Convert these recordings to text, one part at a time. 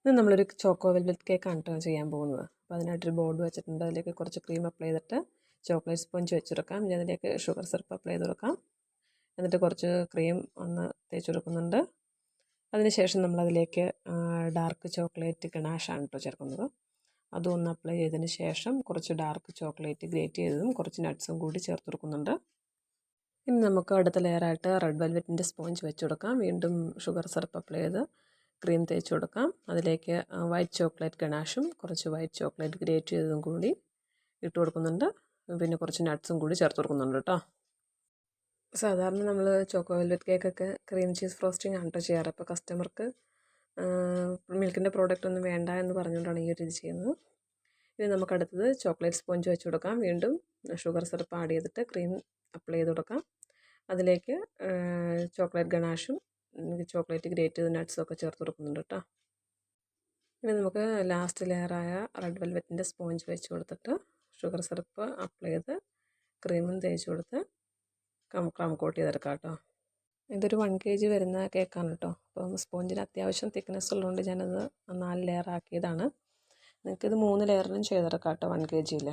ഇത് നമ്മളൊരു choco velvet കേക്കാണ് കേട്ടോ ചെയ്യാൻ പോകുന്നത്. അപ്പോൾ അതിനായിട്ടൊരു ബോർഡ് വെച്ചിട്ടുണ്ട്. അതിലേക്ക് കുറച്ച് ക്രീം അപ്ലൈ ചെയ്തിട്ട് ചോക്ലേറ്റ് സ്പോഞ്ച് വെച്ചെടുക്കാം. ഇനി അതിലേക്ക് ഷുഗർ സിറപ്പ് അപ്ലൈ ചെയ്ത് കൊടുക്കാം. എന്നിട്ട് കുറച്ച് ക്രീം ഒന്ന് തേച്ച് കൊടുക്കുന്നുണ്ട്. അതിനുശേഷം നമ്മളതിലേക്ക് ഡാർക്ക് ചോക്ലേറ്റ് ഗണാഷാണ് കേട്ടോ ചേർക്കുന്നത്. അതും ഒന്ന് അപ്ലൈ ചെയ്തതിന് ശേഷം കുറച്ച് ഡാർക്ക് ചോക്ലേറ്റ് ഗ്രേറ്റ് ചെയ്തതും കുറച്ച് നട്ട്സും കൂടി ചേർത്ത് കൊടുക്കുന്നുണ്ട്. ഇനി നമുക്ക് അടുത്ത ലെയറായിട്ട് റെഡ് വെൽവെറ്റിൻ്റെ സ്പോഞ്ച് വെച്ച് കൊടുക്കാം. വീണ്ടും ഷുഗർ സിറപ്പ് അപ്ലൈ ചെയ്ത് ക്രീം തേച്ച് കൊടുക്കാം. അതിലേക്ക് വൈറ്റ് ചോക്ലേറ്റ് ഗണാഷും കുറച്ച് വൈറ്റ് ചോക്ലേറ്റ് ഗ്രേറ്റ് ചെയ്തതും കൂടി ഇട്ട് കൊടുക്കുന്നുണ്ട്. പിന്നെ കുറച്ച് നട്ട്സും കൂടി ചേർത്ത് കൊടുക്കുന്നുണ്ട് കേട്ടോ. സാധാരണ നമ്മൾ ചോക്കോ വെൽവെറ്റ് കേക്കൊക്കെ ക്രീം ചീസ് ഫ്രോസ്റ്റിംഗ് ആണ് കേട്ടോ ചെയ്യാറ്. അപ്പോൾ കസ്റ്റമർക്ക് മിൽക്കിൻ്റെ പ്രോഡക്റ്റ് ഒന്നും വേണ്ട എന്ന് പറഞ്ഞുകൊണ്ടാണ് ഈ ഒരു ഇത് ചെയ്യുന്നത്. ഇനി നമുക്കടുത്തത് ചോക്ലേറ്റ് സ്പോഞ്ച് വെച്ച് കൊടുക്കാം. വീണ്ടും ഷുഗർ സിറപ്പ് ആഡ് ചെയ്തിട്ട് ക്രീം അപ്ലൈ ചെയ്ത് കൊടുക്കാം. അതിലേക്ക് ചോക്ലേറ്റ് ഗണാഷും ചോക്ലേറ്റ് ഗ്രേറ്റ് ചെയ്ത് നട്ട്സും ഒക്കെ ചേർത്ത് കൊടുക്കുന്നുണ്ട് കേട്ടോ. ഇനി നമുക്ക് ലാസ്റ്റ് ലെയറായ റെഡ് വെൽവെറ്റിൻ്റെ സ്പോഞ്ച് വെച്ച് കൊടുത്തിട്ട് ഷുഗർ സിറപ്പ് അപ്ലൈ ചെയ്ത് ക്രീമും തേച്ച് കൊടുത്ത് ക്രം കോട്ട് ചെയ്തെടുക്കാം കേട്ടോ. ഇതൊരു 1 kg വരുന്ന കേക്കാണ് കേട്ടോ. അപ്പം സ്പോഞ്ചിന് അത്യാവശ്യം തിക്നെസ് ഉള്ളതുകൊണ്ട് ഞാനത് 4 ലെയർ ആക്കിയതാണ്. നിങ്ങൾക്കിത് 3 ലെയറിലും ചെയ്തെടുക്കാം കേട്ടോ 1 kg.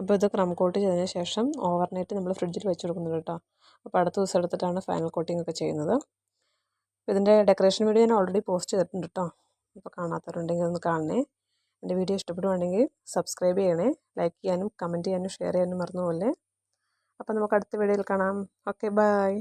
അപ്പോൾ ഇത് ക്രം കോട്ട് ചെയ്തതിന് ശേഷം ഓവർനൈറ്റ് നമ്മൾ ഫ്രിഡ്ജിൽ വെച്ച് കൊടുക്കുന്നുണ്ട് കേട്ടോ. അപ്പോൾ അടുത്ത ദിവസം എടുത്തിട്ടാണ് ഫൈനൽ കോട്ടിംഗ് ഒക്കെ ചെയ്യുന്നത്. അപ്പോൾ ഇതിൻ്റെ ഡെക്കറേഷൻ വീഡിയോ ഞാൻ ഓൾറെഡി പോസ്റ്റ് ചെയ്തിട്ടുണ്ട് കേട്ടോ. അപ്പോൾ കാണാത്തവരുണ്ടെങ്കിൽ ഒന്ന് കാണണേ. എൻ്റെ വീഡിയോ ഇഷ്ടപ്പെടുവാണെങ്കിൽ സബ്സ്ക്രൈബ് ചെയ്യണേ. ലൈക്ക് ചെയ്യാനും കമൻറ്റ് ചെയ്യാനും ഷെയർ ചെയ്യാനും മറന്നു പോലെ. അപ്പോൾ നമുക്ക് അടുത്ത വീഡിയോയിൽ കാണാം. Okay, by.